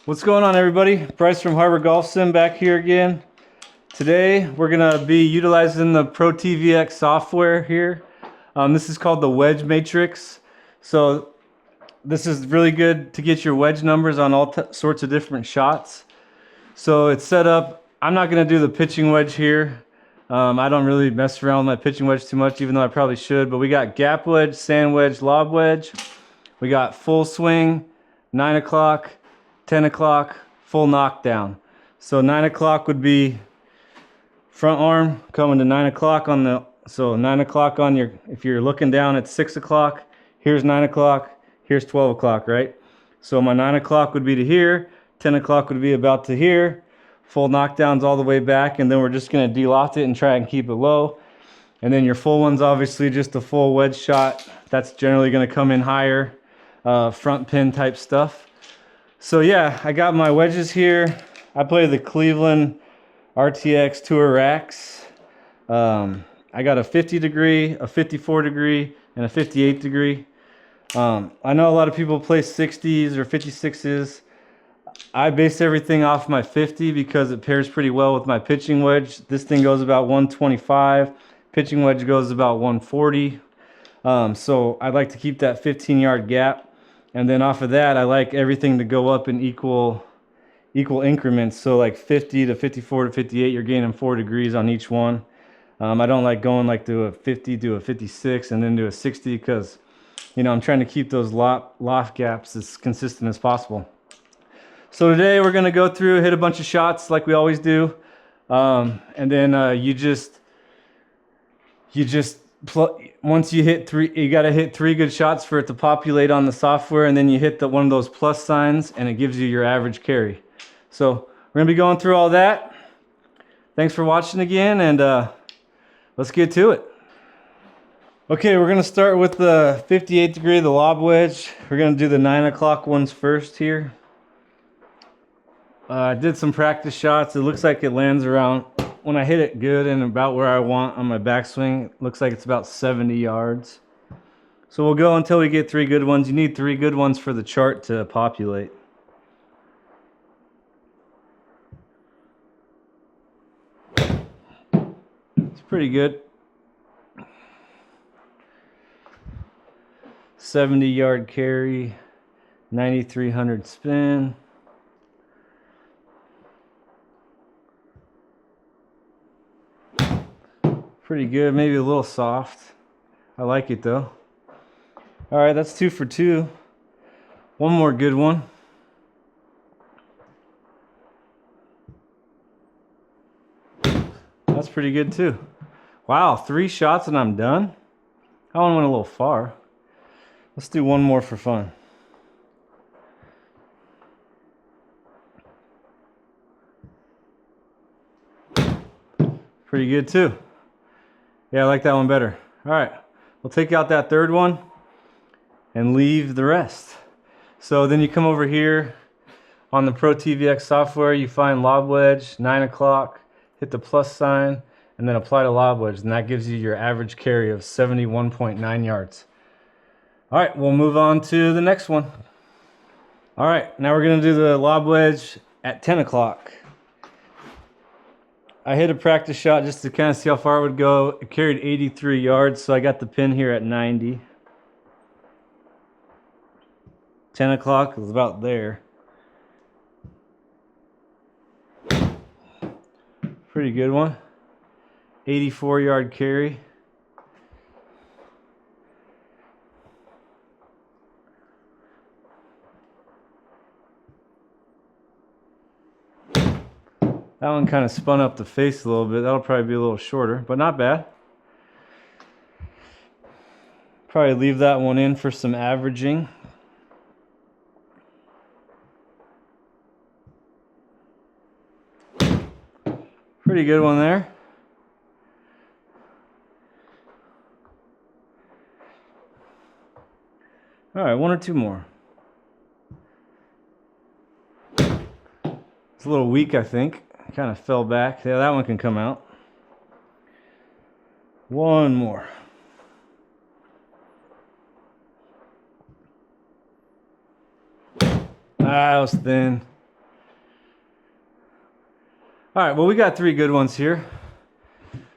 What's going on, everybody? Bryce from Harbor Golf Sim back here again. Today we're gonna be utilizing the ProTee VX software here. This is called the wedge matrix. So this is really good to get your wedge numbers on all sorts of different shots. So it's set up. I'm not gonna do the pitching wedge here. I don't really mess around with my pitching wedge too much, even though I probably should. But we got gap wedge, sand wedge, lob wedge. We got full swing, 9 o'clock, 10 o'clock, full knockdown. So 9 o'clock would be front arm coming to 9 o'clock on the, so 9 o'clock on your, if you're looking down at 6 o'clock, here's 9 o'clock, here's 12 o'clock, right? So my 9 o'clock would be to here, 10 o'clock would be about to here, full knockdowns all the way back, and then we're just gonna de-loft it and try and keep it low. And then your full one's obviously just a full wedge shot. That's generally gonna come in higher, front pin type stuff. So yeah, I got my wedges here. I play the Cleveland RTX Tour racks. I got a 50 degree, a 54 degree, and a 58 degree. I know a lot of people play 60s or 56s. I base everything off my 50 because it pairs pretty well with my pitching wedge. This thing goes about 125. Pitching wedge goes about 140. So I'd like to keep that 15-yard gap. And then off of that, I like everything to go up in equal increments. So like 50 to 54 to 58, you're gaining 4 degrees on each one. I don't like going like to a 50 to a 56 and then to a 60 because, you know, I'm trying to keep those loft gaps as consistent as possible. So today we're gonna go through, hit a bunch of shots like we always do. And then you just once you hit three, you got to hit 3 good shots for it to populate on the software, and then you hit one of those plus signs and it gives you your average carry. So we're gonna be going through all that. Thanks for watching again, and let's get to it. Okay, we're gonna start with the 58 degree, the lob wedge. We're gonna do the 9 o'clock ones first here. I did some practice shots. It looks like it lands around, when I hit it good and about where I want on my backswing, it looks like it's about 70 yards. So we'll go until we get 3 good ones. You need 3 good ones for the chart to populate. It's pretty good. 70-yard carry, 9,300 spin. Pretty good, maybe a little soft. I like it though. All right, that's 2 for 2. One more good one. That's pretty good too. Wow, 3 shots and I'm done. That one went a little far. Let's do one more for fun. Pretty good too. Yeah, I like that one better. All right, we'll take out that 3rd one and leave the rest. So then you come over here on the ProTee VX software, you find lob wedge, 9 o'clock, hit the plus sign, and then apply to lob wedge, and that gives you your average carry of 71.9 yards. All right, we'll move on to the next one. All right, now we're gonna do the lob wedge at 10 o'clock. I hit a practice shot just to kind of see how far it would go. It carried 83 yards, so I got the pin here at 90. 10 o'clock is about there. Pretty good one. 84-yard carry. That one kind of spun up the face a little bit. That'll probably be a little shorter, but not bad. Probably leave that one in for some averaging. Pretty good one there. All right, 1 or 2 more. It's a little weak, I think. Kind of fell back. Yeah, that one can come out. 1 more. That was thin. All right, well, we got 3 good ones here.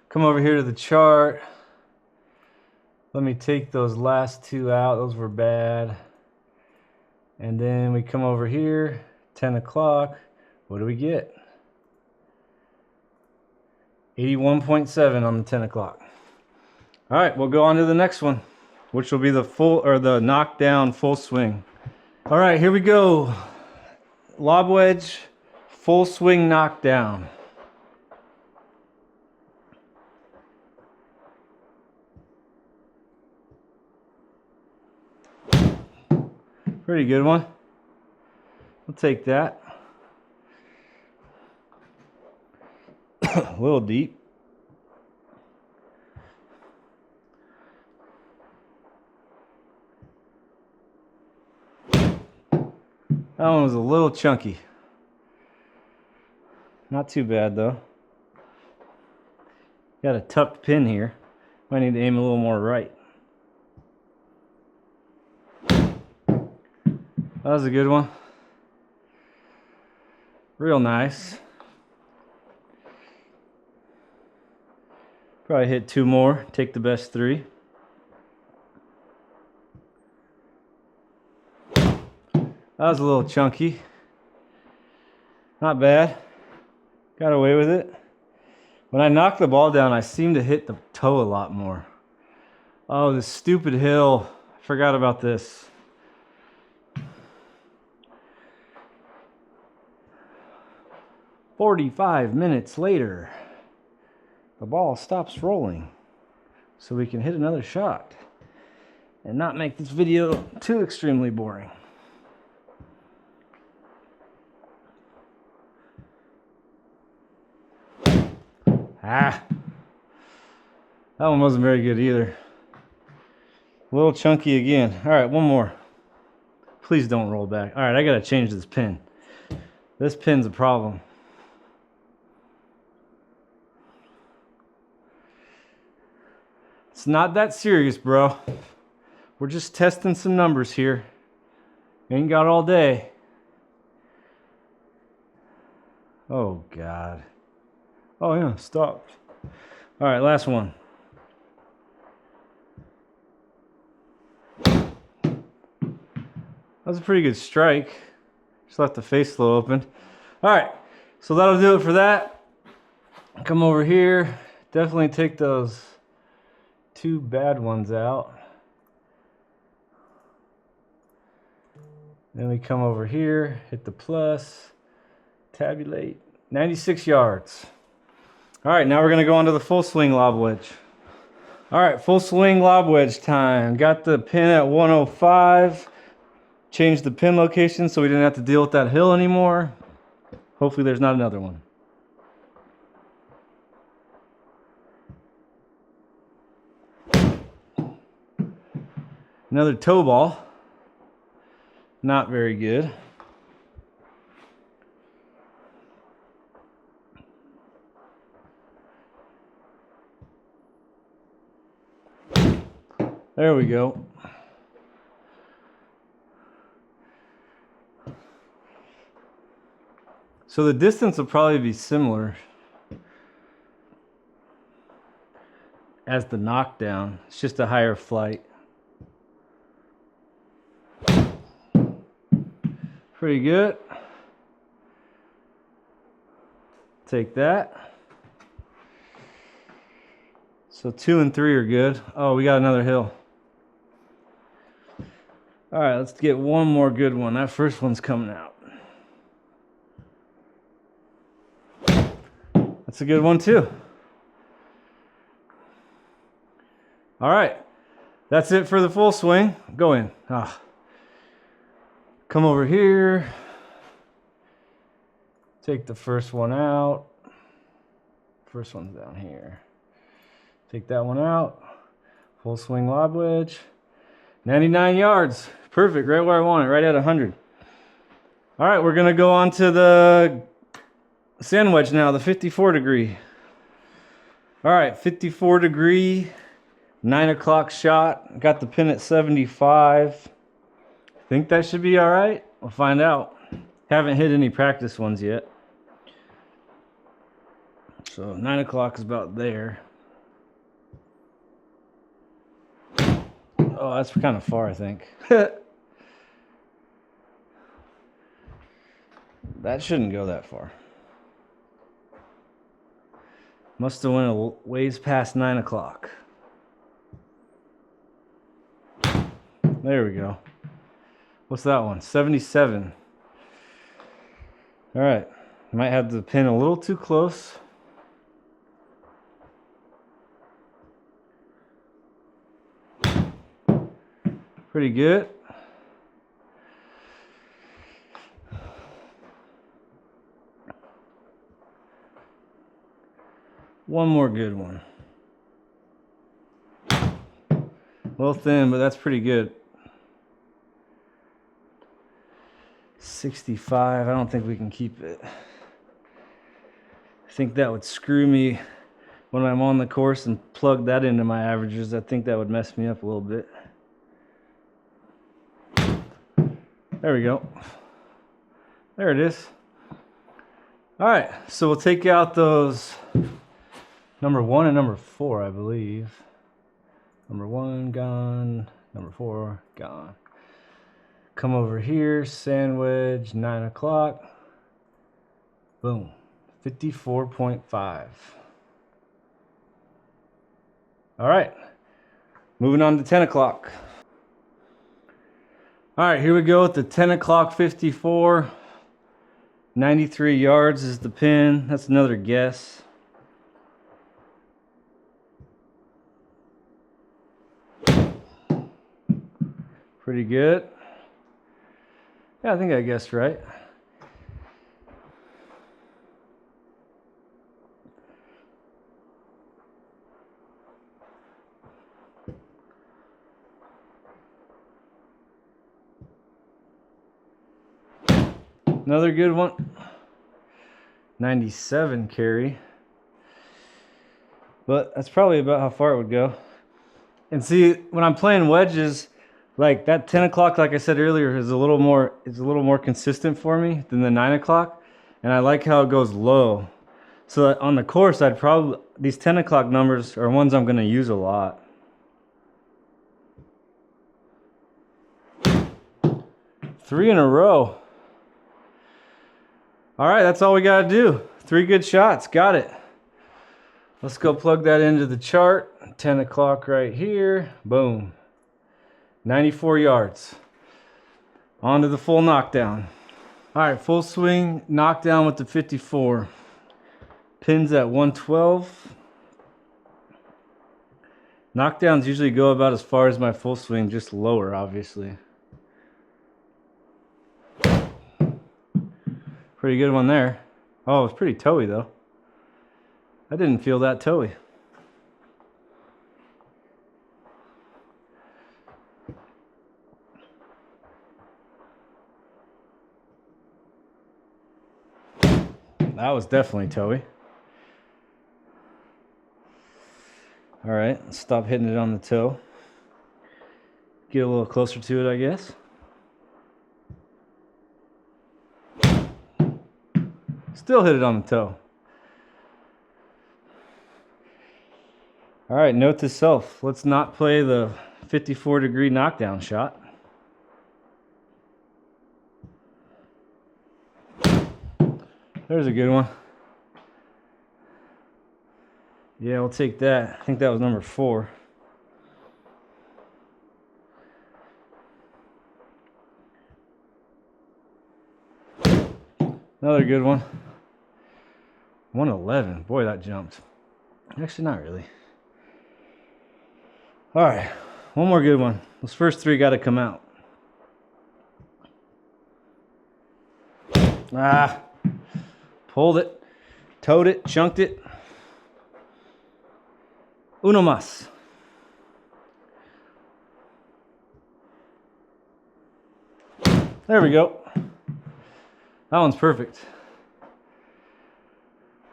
Come over here to the chart. Let me take those last 2 out. Those were bad. And then we come over here, 10 o'clock. What do we get? 81.7 on the 10 o'clock. All right, we'll go on to the next one, which will be the full or the knockdown full swing. All right, here we go. Lob wedge, full swing knockdown. Pretty good one. We'll take that. A little deep. That one was a little chunky. Not too bad though. Got a tucked pin here. Might need to aim a little more right. That was a good one. Real nice. Probably hit 2 more. Take the best 3. That was a little chunky. Not bad. Got away with it. When I knock the ball down, I seem to hit the toe a lot more. Oh, this stupid hill. I forgot about this. "45 minutes later, the ball stops rolling so we can hit another shot and not make this video too extremely boring." Ah, that one wasn't very good either. A little chunky again. All right, one more. Please don't roll back. All right, I gotta change this pin. This pin's a problem. It's not that serious, bro. We're just testing some numbers here. Ain't got all day. Oh, God. Oh, yeah, stopped. All right, last one. That was a pretty good strike. Just left the face slow open. All right, so that'll do it for that. Come over here. Definitely take those 2 bad ones out. Then we come over here, hit the plus, tabulate, 96 yards. All right, now we're gonna go on to the full swing lob wedge. All right, full swing lob wedge time. Got the pin at 105. Changed the pin location so we didn't have to deal with that hill anymore. Hopefully there's not another one. Another toe ball. Not very good. There we go. So the distance will probably be similar as the knockdown. It's just a higher flight. Pretty good. Take that. So 2 and 3 are good. Oh, we got another hill. All right, let's get one more good one. That first one's coming out. That's a good one too. All right, that's it for the full swing. Go in. Come over here. Take the first one out. First one's down here. Take that one out. Full swing lob wedge. 99 yards. Perfect, right where I want it, right at 100. All right, we're gonna go on to the sand wedge now, the 54 degree. All right, 54 degree, 9 o'clock shot. Got the pin at 75. Think that should be all right. We'll find out. Haven't hit any practice ones yet. So 9 o'clock is about there. Oh, that's kind of far, I think. That shouldn't go that far. Must have went a ways past 9 o'clock. There we go. What's that one? 77. All right. Might have the pin a little too close. Pretty good. One more good one. A little thin, but that's pretty good. 65. I don't think we can keep it. I think that would screw me when I'm on the course and plug that into my averages. I think that would mess me up a little bit. There we go. There it is. All right, so we'll take out those number 1 and number 4, I believe. Number 1 gone, number 4 gone. Come over here, sand wedge, 9 o'clock. Boom, 54.5. All right, moving on to 10 o'clock. All right, here we go with the 10 o'clock 54. 93 yards is the pin. That's another guess. Pretty good. Yeah, I think I guessed right. Another good one. 97 carry. But that's probably about how far it would go. And see, when I'm playing wedges, like that 10 o'clock, like I said earlier, is a little more consistent for me than the 9 o'clock. And I like how it goes low. So that on the course, these 10 o'clock numbers are ones I'm going to use a lot. Three in a row. All right, that's all we got to do. 3 good shots. Got it. Let's go plug that into the chart. 10 o'clock right here. Boom. 94 yards. On to the full knockdown. All right, full swing knockdown with the 54. Pins at 112. Knockdowns usually go about as far as my full swing, just lower, obviously. Pretty good one there. Oh, it's pretty toey though. I didn't feel that toey. That was definitely toey. All right, let's stop hitting it on the toe. Get a little closer to it, I guess. Still hit it on the toe. All right, note to self. Let's not play the 54-degree knockdown shot. There's a good one. Yeah, we'll take that. I think that was number 4. Another good one. 111. Boy, that jumped. Actually, not really. All right, one more good one. Those first 3 got to come out. Ah, pulled it, towed it, chunked it. Uno más. There we go. That one's perfect.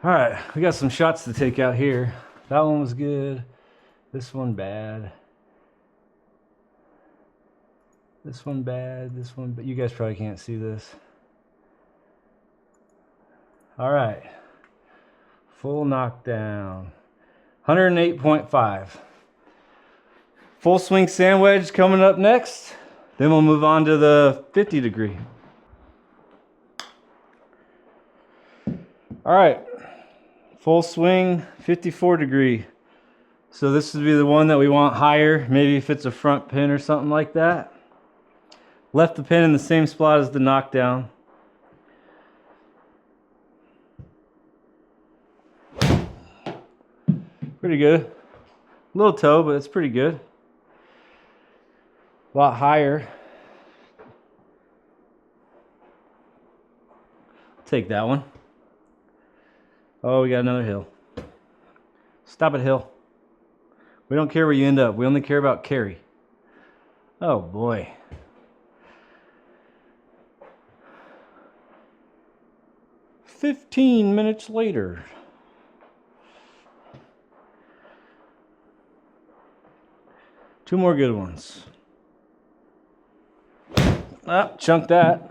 All right, we got some shots to take out here. That one was good. This one bad. This one bad. This one, but you guys probably can't see this. All right. Full knockdown. 108.5. Full swing sand wedge coming up next. Then we'll move on to the 50 degree. All right, full swing 54 degree. So this would be the one that we want higher, maybe if it's a front pin or something like that. Left the pin in the same spot as the knockdown. Pretty good. Little toe, but it's pretty good. A lot higher. Take that one. Oh, we got another hill. Stop it, hill. We don't care where you end up. We only care about carry. Oh boy. "15 minutes later." Two more good ones. Ah, chunk that.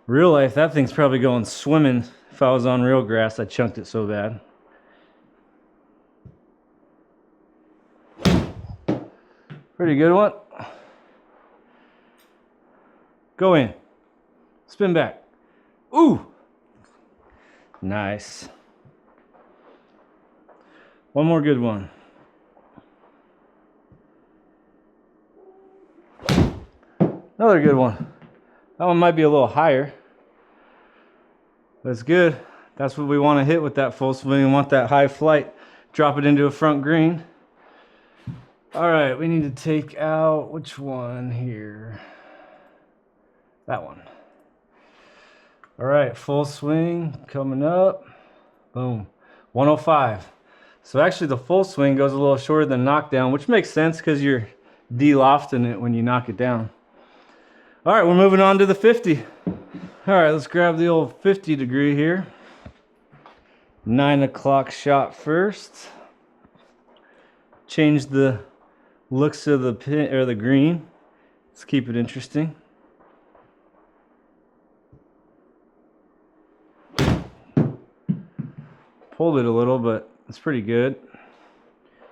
Real life, that thing's probably going swimming. If I was on real grass, I chunked it so bad. Pretty good one. Go in. Spin back. Ooh! Nice. One more good one. Another good one. That one might be a little higher. That's good. That's what we want to hit with that full swing. We want that high flight. Drop it into a front green. All right, we need to take out which one here? That one. All right, full swing coming up. Boom. 105. So actually the full swing goes a little shorter than knockdown, which makes sense because you're de-lofting it when you knock it down. All right, we're moving on to the 50. All right, let's grab the old 50 degree here. 9 o'clock shot first. Change the looks of the pin or the green. Let's keep it interesting. Pulled it a little, but it's pretty good.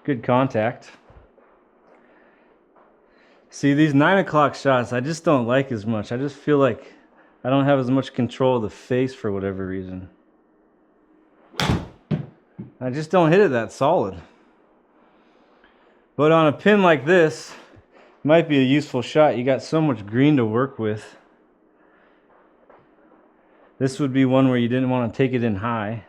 Good contact. See, these 9 o'clock shots, I just don't like as much. I just feel like I don't have as much control of the face for whatever reason. I just don't hit it that solid. But on a pin like this, it might be a useful shot. You got so much green to work with. This would be one where you didn't want to take it in high.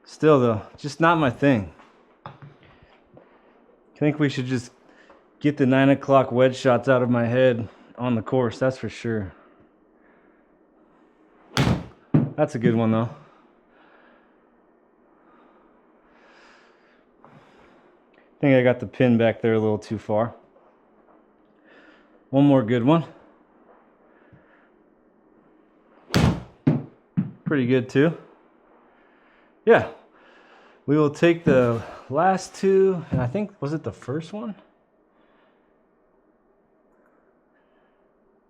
Still though, just not my thing. I think we should just get the 9 o'clock wedge shots out of my head on the course, that's for sure. That's a good one though. I think I got the pin back there a little too far. One more good one. Pretty good too. Yeah. We will take the last two, and I think, was it the first one?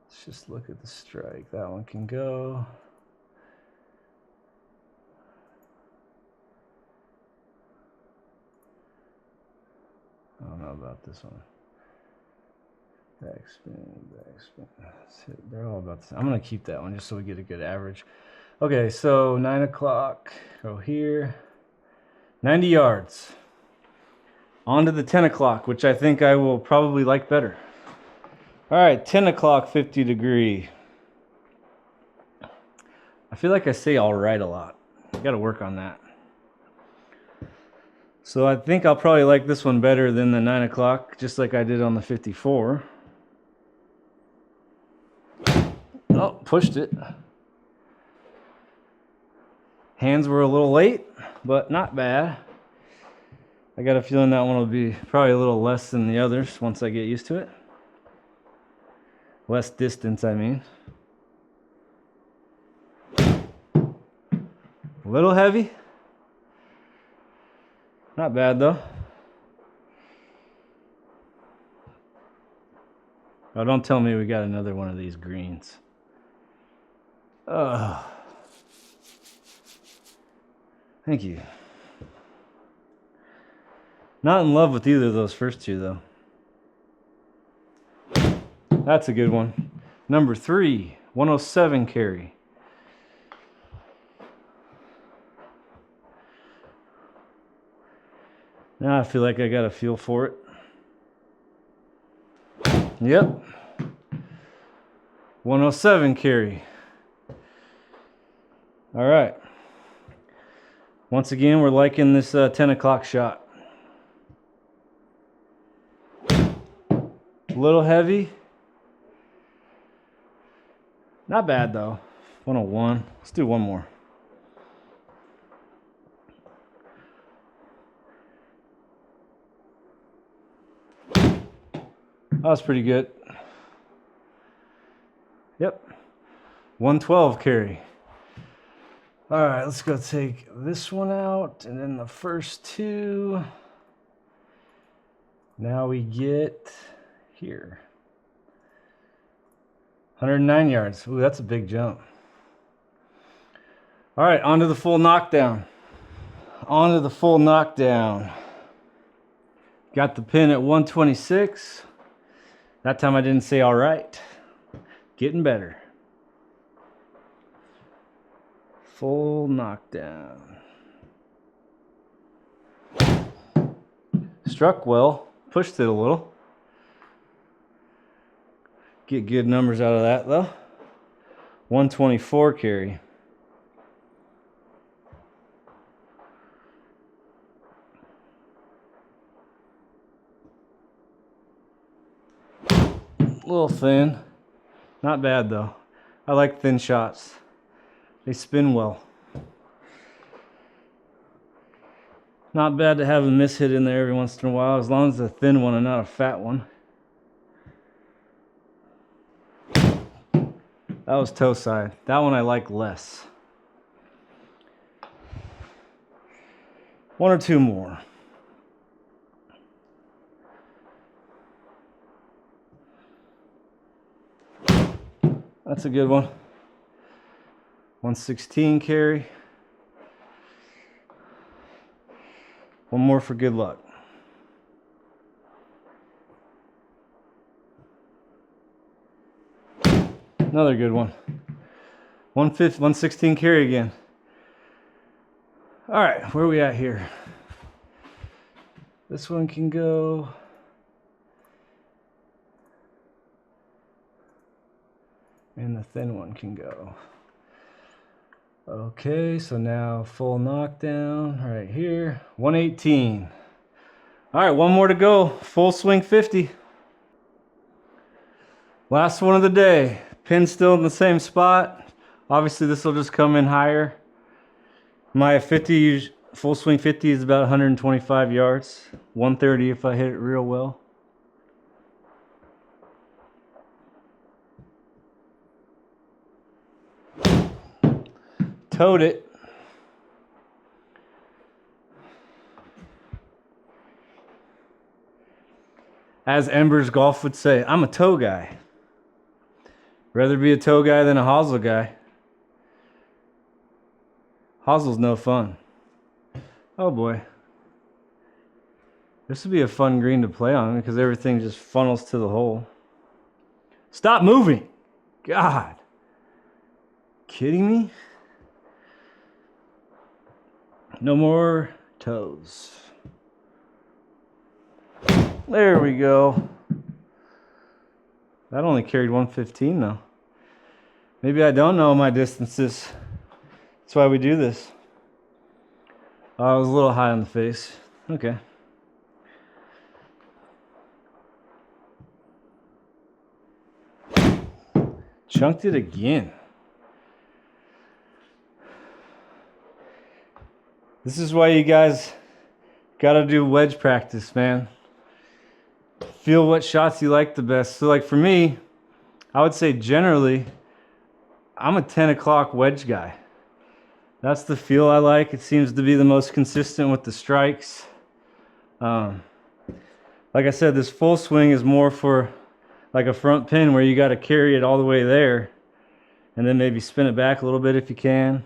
Let's just look at the strike. That one can go. I don't know about this one. Backspin, backspin. That's it. They're all about the same. I'm going to keep that one just so we get a good average. Okay, so 9 o'clock. Go here. 90 yards. On to the 10 o'clock, which I think I will probably like better. All right, 10 o'clock, 50 degree. I feel like I say all right a lot. I got to work on that. So I think I'll probably like this one better than the 9 o'clock, just like I did on the 54. Oh, pushed it. Hands were a little late, but not bad. I got a feeling that one will be probably a little less than the others once I get used to it. Less distance, I mean. A little heavy. Not bad though. Oh, don't tell me we got another one of these greens. Ugh. Thank you. Not in love with either of those first two, though. That's a good one. Number 3, 107 carry. Now I feel like I got a feel for it. Yep. 107 carry. All right. Once again, we're liking this 10 o'clock shot. A little heavy. Not bad though. 101. Let's do one more. That was pretty good. Yep. 112 carry. All right, let's go take this one out and then the first two. Now we get here. 109 yards. Ooh, that's a big jump. All right, on to the full knockdown. On to the full knockdown. Got the pin at 126. That time I didn't say all right. Getting better. Full knockdown. Struck well. Pushed it a little. Get good numbers out of that though. 124 carry. A little thin. Not bad though. I like thin shots. They spin well. Not bad to have a miss hit in there every once in a while, as long as it's a thin one and not a fat one. That was toe side. That one I like less. One or two more. That's a good one. 116 carry. One more for good luck. Another good one. 116 carry again. All right, where are we at here? This one can go. And the thin one can go. Okay, so now full knockdown right here. 118. All right, one more to go. Full swing 50. Last one of the day. Pin still in the same spot. Obviously this will just come in higher. My 50 full swing 50 is about 125 yards. 130 if I hit it real well. Towed it. As Embers Golf would say, I'm a toe guy. Rather be a toe guy than a hosel guy. Hosel's no fun. Oh boy. This would be a fun green to play on because everything just funnels to the hole. Stop moving. God. Kidding me? No more toes. There we go. That only carried 115 though. Maybe I don't know my distances. That's why we do this. I was a little high on the face. Okay. Chunked it again. This is why you guys gotta do wedge practice, man. Feel what shots you like the best. So like for me, I would say generally, I'm a 10 o'clock wedge guy. That's the feel I like. It seems to be the most consistent with the strikes. Like I said, this full swing is more for like a front pin where you got to carry it all the way there, and then maybe spin it back a little bit if you can.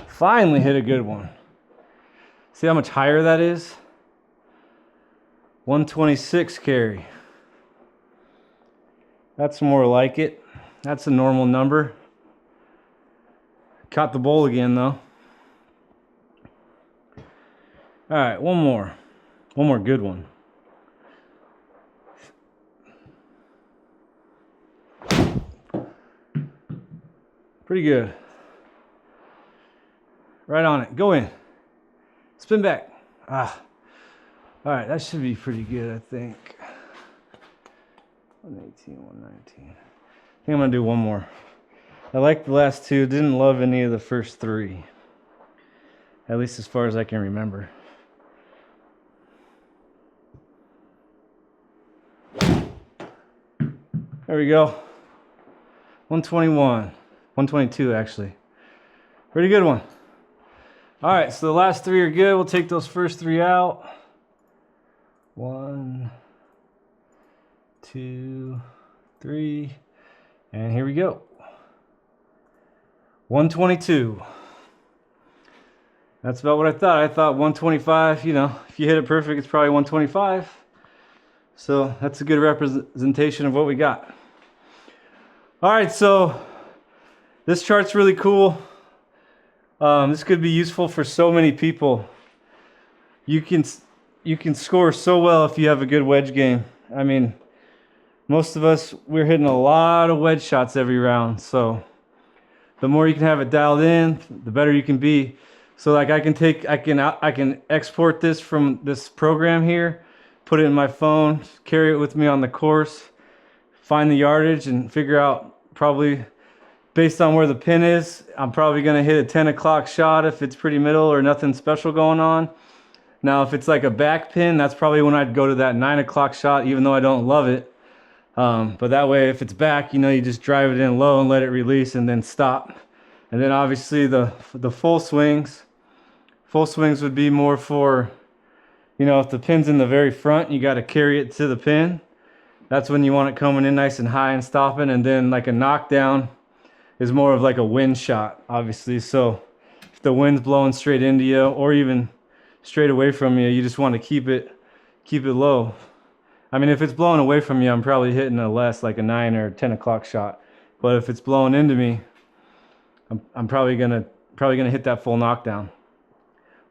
Finally hit a good one. See how much higher that is? 126 carry. That's more like it. That's a normal number. Caught the bowl again though. All right, one more good one. Pretty good. Right on it. Go in. Spin back. Ah. All right, that should be pretty good, I think. 118, 119. I think I'm gonna do one more. I like the last two. Didn't love any of the first three. At least as far as I can remember. There we go. 121. 122 actually. Pretty good one. All right, so the last three are good. We'll take those first three out. 1, 2, 3, and here we go. 122. That's about what I thought. I thought 125, you know, if you hit it perfect, it's probably 125. So that's a good representation of what we got. All right, so this chart's really cool. This could be useful for so many people. You can score so well if you have a good wedge game. I mean, most of us, we're hitting a lot of wedge shots every round. So the more you can have it dialed in, the better you can be. So like I can export this from this program here, put it in my phone, carry it with me on the course, find the yardage and figure out probably based on where the pin is, I'm probably gonna hit a 10 o'clock shot if it's pretty middle or nothing special going on. Now, if it's like a back pin, that's probably when I'd go to that 9 o'clock shot, even though I don't love it. But that way, if it's back, you know, you just drive it in low and let it release and then stop. And then obviously the full swings would be more for, you know, if the pin's in the very front, you got to carry it to the pin. That's when you want it coming in nice and high and stopping. And then like a knockdown is more of like a wind shot, obviously. So if the wind's blowing straight into you or even straight away from you, you just want to keep it low. I mean, if it's blowing away from you, I'm probably hitting a less, like a 9 or 10 o'clock shot. But if it's blowing into me, I'm probably gonna hit that full knockdown,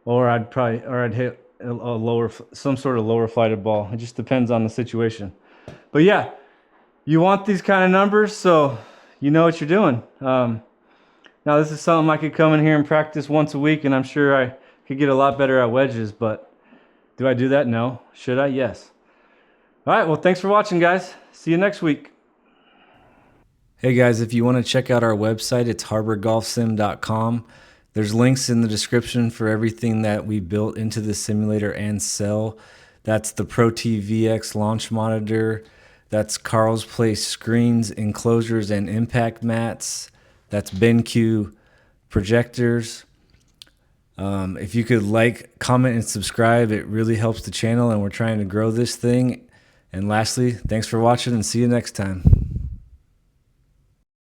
or I'd hit a lower, some sort of lower flighted ball. It just depends on the situation. But yeah, you want these kind of numbers, so you know what you're doing. Now this is something I could come in here and practice once a week, and I'm sure I could get a lot better at wedges. But do I do that? No. Should I? Yes. All right, well, thanks for watching, guys. See you next week. Hey guys, if you want to check out our website, it's harborgolfsim.com. There's links in the description for everything that we built into the simulator and sell. That's the ProTee VX launch monitor. That's Carl's Place screens, enclosures, and impact mats. That's BenQ projectors. If you could like, comment, and subscribe, it really helps the channel, and we're trying to grow this thing. And lastly, thanks for watching, and see you next time.